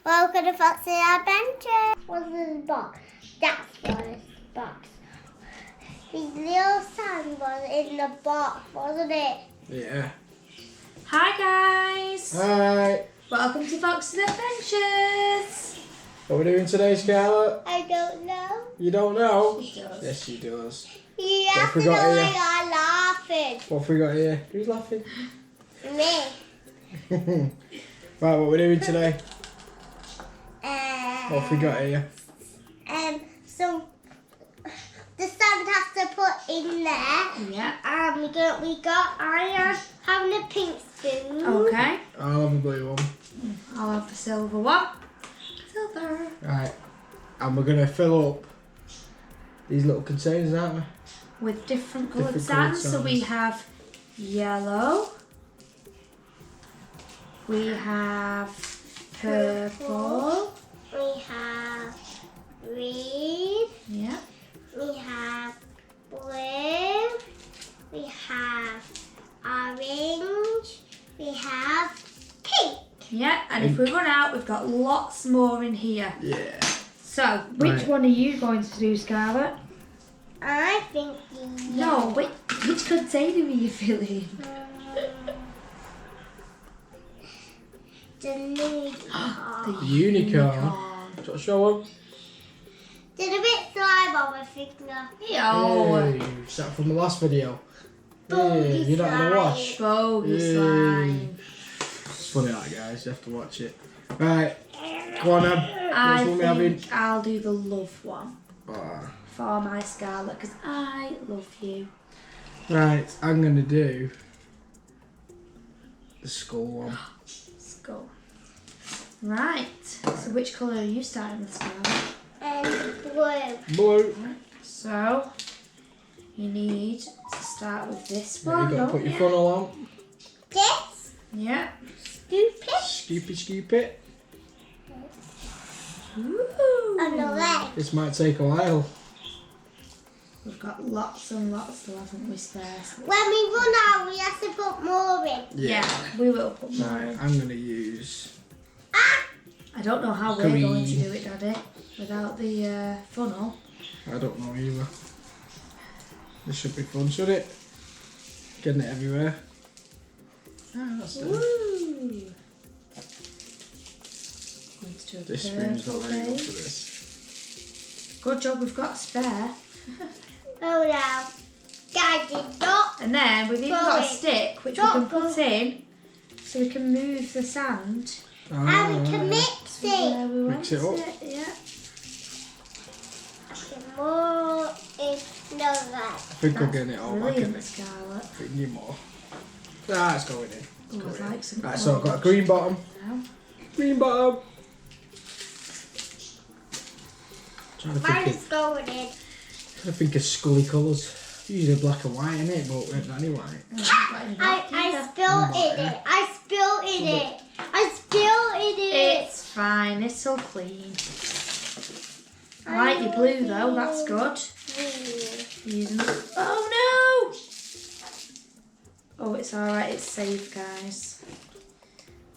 Welcome to Fox's Adventure. What's this box? That's what this box. His little son was in the box, wasn't it? Yeah. Hi guys. Hi. Welcome to Fox's Adventures. What are we doing today, Scarlett? I don't know. You don't know? She does. Yes, she does. You What have have we to know got why here? I'm laughing. What have we got here? Who's laughing? Me. Right, what are we doing today? What have we got here? So the sun has to put in there. Yeah. I am having a pink spoon. Okay. I'll have a blue one. I'll have the silver one. Silver. Right. And we're going to fill up these little containers, aren't we? With different coloured Different coloured sands. So we sands. have yellow. We have purple. We have green. Yeah. We have blue. We have orange. We have pink. Yeah. And if we run out, we've got lots more in here. Yeah. So, which Right. one are you going to do, Scarlett? I think No, which container are you filling? the unicorn. The Unicorn. Do you want to show them? Did a bit slime on my finger. Yo. Hey, is that from the last video? Bogey You're not going to slime. wash? Bogey Yay. slime. It's funny that, guys. You have to watch it. Right. Go on, then. I Which one we having? think I'll do the love one Ah. for my Scarlett because I love you. Right, I'm going to do the skull one. Let's go. Right. So which colour are you starting with, Scarlett? Blue. Blue. So you need to start with this Now one. you've got to don't put your you? funnel on. This. Yeah. Stupid. Scoop it. Ooh. On the leg. This might take a while. We've got lots and lots still, haven't we, Spare? When we run out, we have to put more in. Yeah, we will put more Right, in. I'm going to use... I don't know how we're Green. going to do it, Daddy, without the funnel. I don't know either. This should be fun, should it? Getting it everywhere. Ah, that's it. Woo! Going to do a This spoon's not purple very good base. for this. Good job we've got a spare. Oh no. Dad did not. And then we've even got a Sorry. stick which we Don't can go. put in so we can move the sand Ah, And we can right. mix to it. where we want Mix it up. Yeah. The more is no I right. think we're getting it all back in Brilliant, it. Scarlett. I think you need more. Ah, it's going in. It's Ooh, going I'd in. like some Right, so I've got a orange green bottom. now. Green bottom. Trying to Mine think is going in. of scully colours. Usually black and white in it, but we haven't got any white. Oh, I've got any black I either. spilled in it. I spilled in it. I spilled in it. It's fine, it's all clean. I like your blue though, that's good. Using the... Oh no! Oh, it's alright, it's safe, guys.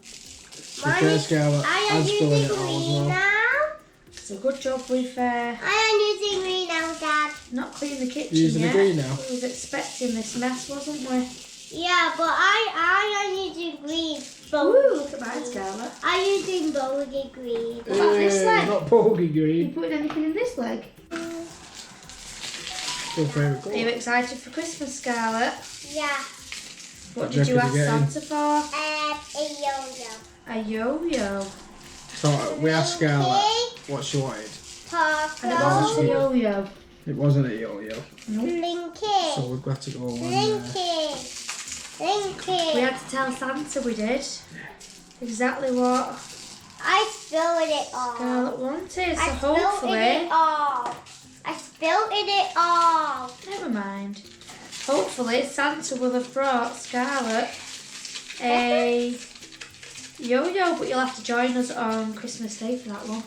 To be fair, Scarlett, I am I'm spilling using it all as green well. now. So good job we've I am using green now, Dad. not cleaned the kitchen Using the yet. green now? We was expecting this mess, wasn't we? Yeah, but I am using green. Ooh, look at mine, Scarlett. I'm using bogey green. What about this Hey, leg? not bogey You green. putting anything in this leg? Your favourite Are you colour. excited for Christmas, Scarlett? Yeah. What What did you reckon ask you're getting? Santa for? A yo-yo. A yo-yo. So we asked Scarlett what she wanted. I don't Oh. want a yo-yo. It wasn't a yo-yo. Blinky. So we've got to go on Blinky. Blinky. We had to tell Santa we did. Exactly what I spilled it all. Scarlett wanted, so I spilled hopefully... it all. I spilled it all. Never mind. Hopefully Santa will have brought Scarlett a yo-yo, but you'll have to join us on Christmas Day for that one.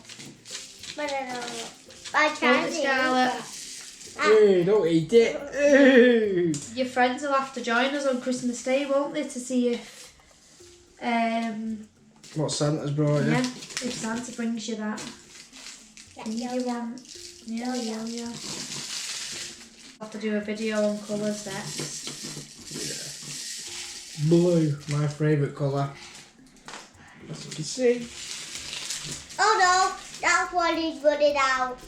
But I don't know. I Hold tried it, Scarlett. Hey, don't eat it. Hey. Your friends will have to join us on Christmas Day, won't they, to see if What Santa's brought you? yeah, If Santa brings you that thing you want. Yeah. I'll have to do a video on colours next. Yeah. Blue, my favourite colour. As you can see. Oh no, that one is running out.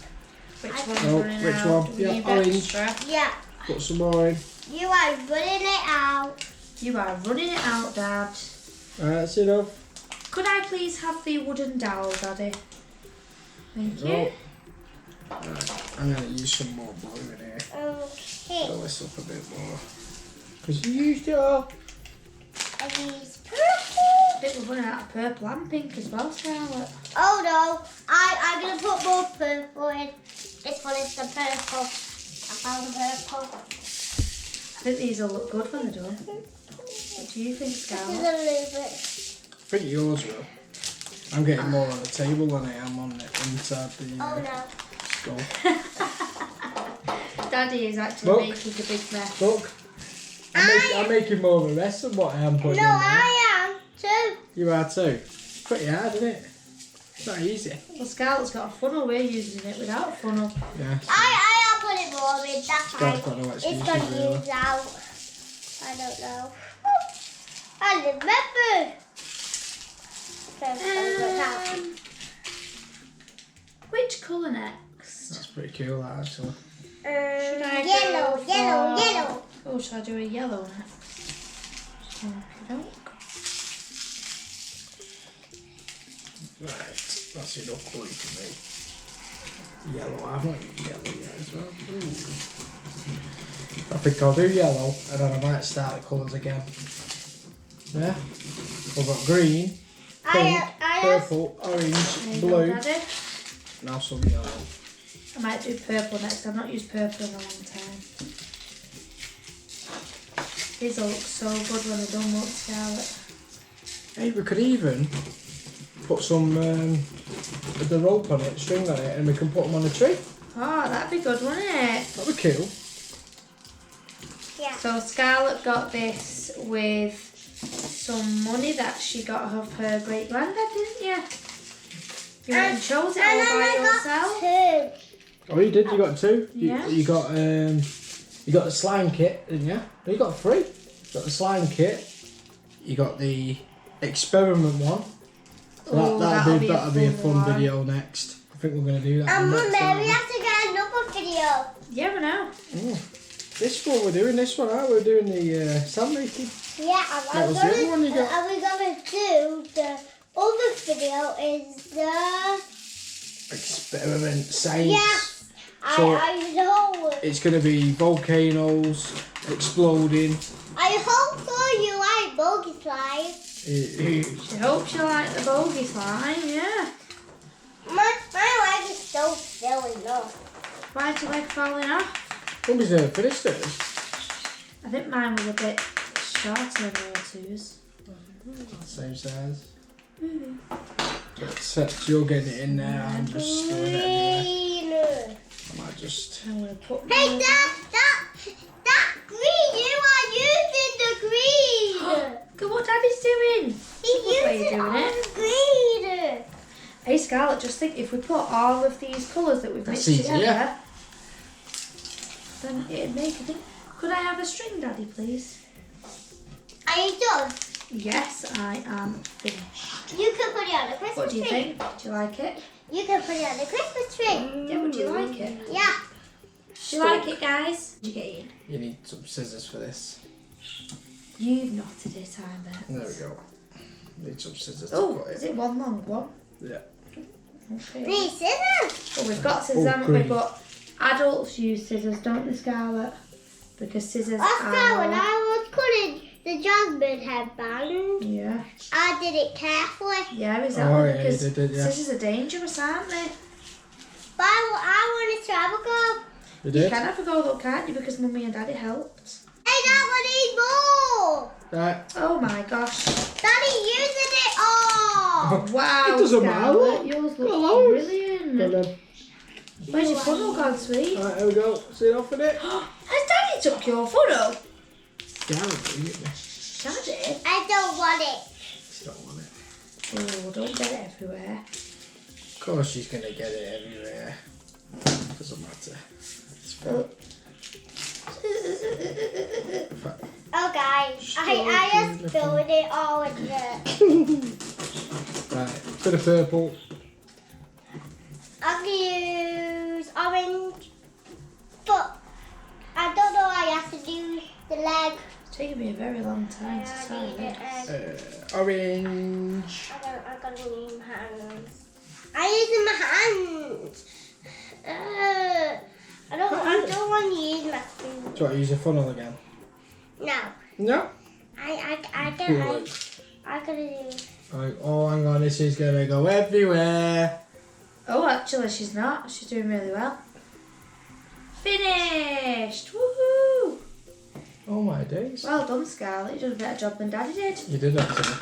Which one's Oh, running which out? one? Do we Yeah, need orange. extra? Yeah, Put some more in. you are running it out. You are running it out, Dad. That's enough. Could I please have the wooden dowel, Daddy? Thank you. Oh. Right, I'm going to use some more blue in here. Okay. Fill this up a bit more. Because you used it all. And these I purple. think we're running out of purple and pink as well, Scarlett. Oh no, I'm going to put more purple in. This one is the purple. I found the purple. I think these will look good when they're done. What do you think, This is a Scarlett? little bit. I think yours will. I'm getting more on the table than I am on the inside the Oh no. skull. Daddy is actually Look. making a big mess. Look, I'm making more of a mess than what I am putting No, in there. I am too. You are too. Pretty hard, isn't it? It's not easy. Well, Scarlett's got a funnel. We're using it without a funnel. Yeah. I am putting more in. That's Scarlett's fine. got no It's excuses, going to really. use out. I don't know. I remember. Which colour next? That's pretty cool, that, actually. Should I Yellow, go yellow, for- yellow. Oh, should I do a yellow next? Okey-doke. Right, that's enough blue for me. Yellow, I've not used yellow yet as well. Ooh. I think I'll do yellow and then I might start the colours again. Yeah? We've got green, pink, purple, There orange, you blue, go, Daddy. now some yellow. I might do purple next. I've not used purple in a long time. These will look so good when they're done, won't Scarlett? Hey, we could even put some with the rope on it, string on it, and we can put them on a tree. Oh, that'd be good, wouldn't it? That'd be cool. Yeah. So Scarlett got this with some money that she got off her great-granddad, didn't you? You went and chose it all by yourself. Two. Oh, you did? You got two? Yeah. You got the slime kit, didn't you? No, you got three. You got the slime kit. You got the experiment one. So Oh, that'll be a fun one. video next. I think we're going to do that. And next Mummy, we time. have to get another video. Yeah, we know. This one we're doing, this one, aren't we? We're doing the sand making. Yeah, What was the other one you got? and we're going to do the other video is the... Experiment science. Yes, So- I know. It's going to be volcanoes exploding. I hope so you like bogey slime. She hopes you like the bogey slime, yeah. My leg is so silly, look. Why's your leg falling off? Mummy's never finished it. I think mine was a bit shorter than your two's. Same size. Except you're getting it in there, I'm just throwing it everywhere. Green. I might just... I'm going to put Hey, mine- that green, you are using the green. Look at what Daddy's doing. He Look where used you're it doing on it. green. Hey Scarlett, just think if we put all of these colours that we've That's mixed easy, together, yeah. then it'd make a thing. Could I have a string, Daddy, please? Are you done? Yes, I am finished. You can put it on the Christmas What do you tree. think? Do you like it? You can put it on the Christmas tree. Yeah, but do you like it? Yeah. Do you like it, guys? Did you get in? You need some scissors for this. You've knotted it, I bet. There we go. Need some scissors to Oh, cut is it. it one long one? Yeah. Okay. These scissors. Well, we've got scissors, Oh, haven't we? great. But adults use scissors, don't they, Scarlett? Because scissors Oscar, when are... I was cutting the jasmine headband, Yeah. I did it carefully. Yeah, exactly. Oh, yeah, you because did, yeah. scissors are dangerous, aren't they? But I wanted to have a go. You You did? can have a go though, can't you? Because Mummy and Daddy helped. Hey, that one needs more. Right. Oh my gosh. Daddy using it all. Wow, It doesn't matter. Scarlett, yours Go looks on. brilliant. Go then. Where's your funnel gone, sweet? Right, here we go. See it off with it? Has Daddy took your funnel? Yeah, I'll bring it. Daddy? I don't want it. Just don't want it. Oh, don't get it everywhere. Of course she's going to get it everywhere. Doesn't matter. It's fine. Oh guys, I just filled it all with dirt. Right, bit of purple. I'm gonna use orange, but I don't know how you have to do the leg. It's taken me a very long time to tie this. Orange. I'm gonna use my hands. I'm using my hands. I don't want to use my feet. Do you want to use a funnel again? No. No. I gotta do. Right, oh, hang on, this is going to go everywhere. Oh, actually, she's not. She's doing really well. Finished! Woohoo! Oh my days. Well done, Scarlett. You did a better job than Daddy did. You did actually.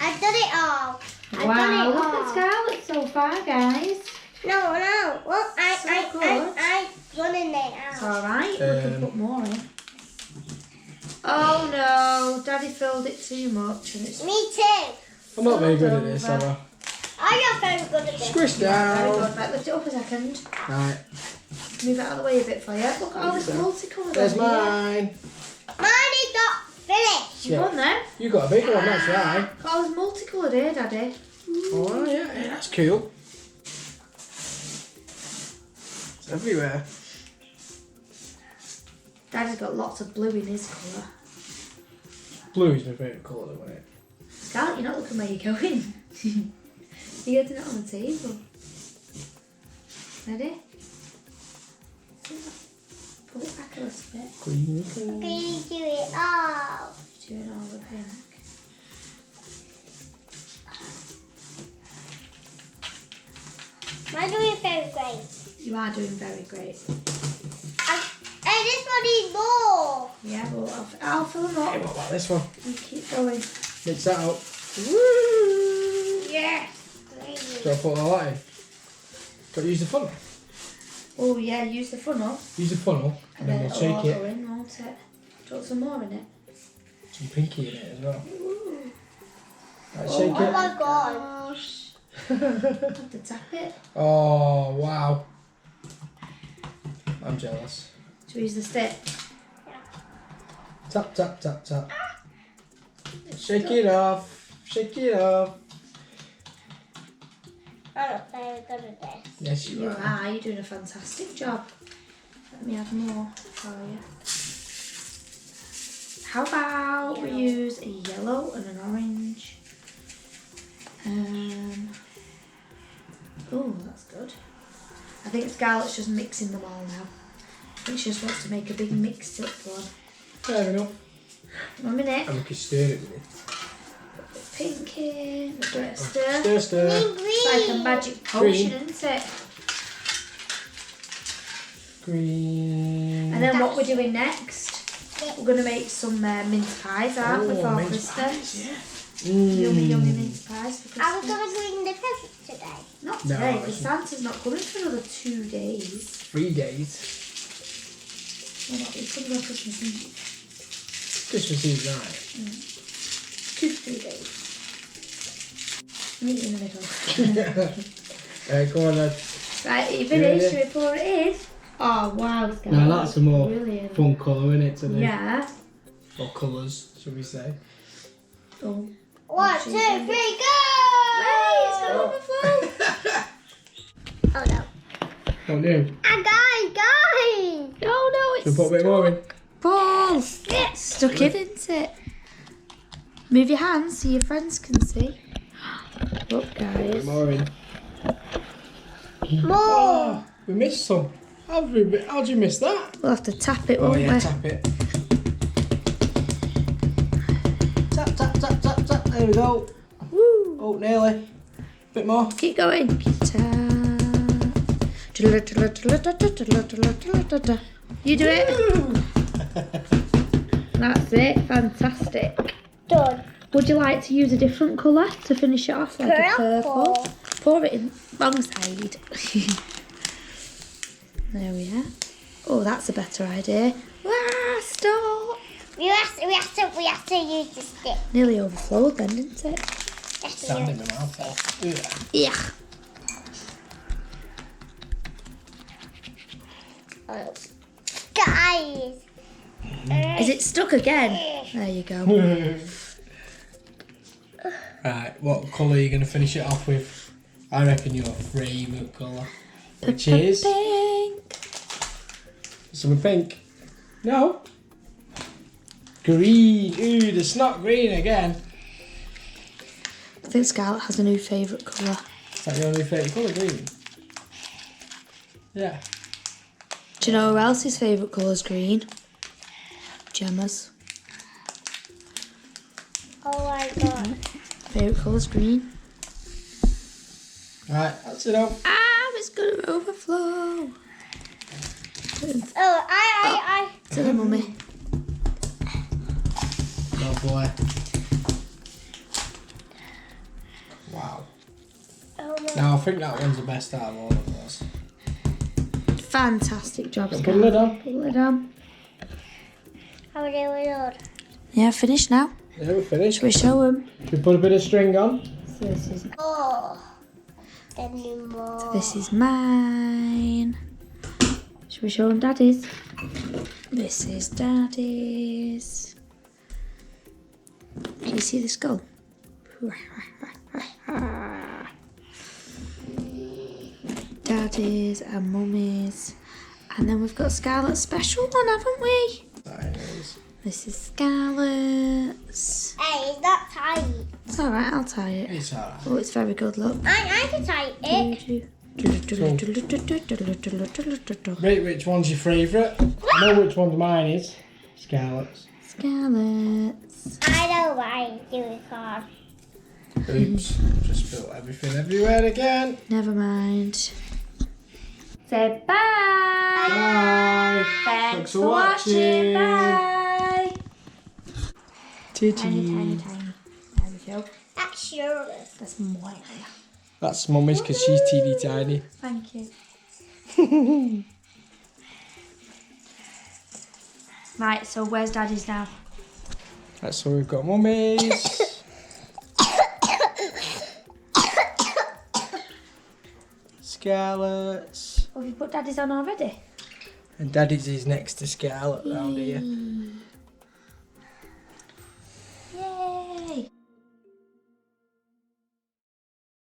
I've done it all. Wow, look at Scarlett so far, guys. No. Well, good. I running it It's out. alright, we can put more in. Oh no, Daddy filled it too much and it's Me too. I'm not very good at this, am I? I'm not very good at this. Squish very down. good. Right, lift it up a second. Right, Move it out of the way a bit for you. Look at all this multicoloured there's on here. mine. Mine is not finished. You won then. You got a bigger one, that's right. Got all this multicoloured here, Daddy. Oh yeah, that's cool. It's everywhere. Daddy's got lots of blue in his colour. Blue is my favourite colour, isn't it? Scarlett, you're not looking where you're going. You're getting it on the table. Ready? Pull it back a little bit. Green. Can you do it all? Doing all the pink. I'm doing very great. You are doing very great. And this one needs more. Yeah, well, I'll fill them Hey, up. what about this one? You keep going. Mix that up. Woo! Yes. Do I put all that in? Got to use the funnel. Oh yeah, use the funnel. Use the funnel and then we'll it'll shake all it. go in, won't it? Do you want some more in it? Some pinky in it as well. Ooh. Right, Oh, shake Oh it. my god. Gosh. Have to tap it. Oh wow. I'm jealous. Should we use the stick? Tap tap tap tap. Shake it off. Shake it off. I'm not very good at this. Yes you You are. are. You're doing a fantastic job. Let me add more for you. How about we use a yellow and an orange? Oh, that's good. I think Scarlett's just mixing them all now. I think she just wants to make a big mixed up one. Fair enough. 1 minute. And we can stir it with it. Put the pink in. Give it a stir. Stir, stir. Need green. It's like a magic potion, isn't it? Green. And then what we're doing next? We're going to make some mince pies, aren't we, for mince Christmas? pies, yeah. Yummy, yummy mince pies for I was Christmas. gonna bring the present today. Not No, today, I because shouldn't. Santa's not coming for another 2 days. 3 days. Well, not, he's coming on Christmas Eve. Christmas Eve night. 2 to 3 days. Meet in the middle. Go on then. Right, are you Yeah, finished? yeah. Should we pour it in? Oh, wow, Scarlett. Now that's a more brilliant. fun colour, isn't it, today? Yeah. Or colours, should we say. Oh. 1, 2, 3, go! Wait, it's not overflow. Oh no. What do? Guys! Oh no, it's Should we put a bit more in? Paul, it's stuck in, isn't it? Move your hands so your friends can see. Look, Put guys. more in. More! Oh, we missed some. How'd you miss that? We'll have to tap it, Oh won't yeah, we? tap it. Tap, tap, tap, tap, tap. There we go. Woo. Oh, nearly. Bit more. Keep going. You do it. That's it. Fantastic. Done. Would you like to use a different colour to finish it off, like a purple? Purple. Pour it in wrong side. There we are. Oh, that's a better idea. Ah, stop. We have to use the stick. Nearly overflowed then, didn't it? Sand in my mouth there. Yeah. Guys. Is it stuck again? There you go. Right, what colour are you going to finish it off with? I reckon your favourite colour. Which is... Pink. Some pink. No. Green. Ooh, the snot green again. I think Scarlett has a new favourite colour. Is that your new favourite colour, green? Yeah. Do you know who else's favourite colour is green? Gemma's. Oh my god. Favourite colour's green. Right, that's it up. It's gonna overflow. Oh, I. To the mummy. Oh boy. Wow. Oh my. Now I think that one's the best out of all of us. Fantastic job, Put the lid on. Put the lid on. How are they with Yeah, finished now. Yeah, we're finished. Should we show them? Should we put a bit of string on? So this is, Oh. Anymore. this is mine. Should we show them Daddy's? This is Daddy's. Can you see the skull? Daddy's and Mummy's. And then we've got Scarlett's special one, haven't we? That is. This is Scarlett's. Hey, it's not tight. It's alright, I'll tie it. It's alright. Oh, it's very good, look. I can tie it. Rate which one's your favourite. I know which one's mine is. Scarlett's. Scarlett's. I know why you record. Oops. Just spilled everything everywhere again. Never mind. Say bye. Bye. Thanks for watching. Bye. Titty. Tiny. There we go. That's yours. That's mine. That's Mummy's because she's teeny tiny. Thank you. Right, so where's Daddy's now? Right, so we've got Mummy's. Scarlett's. Oh, have you put Daddy's on already? And Daddy's is next to Scarlett round here.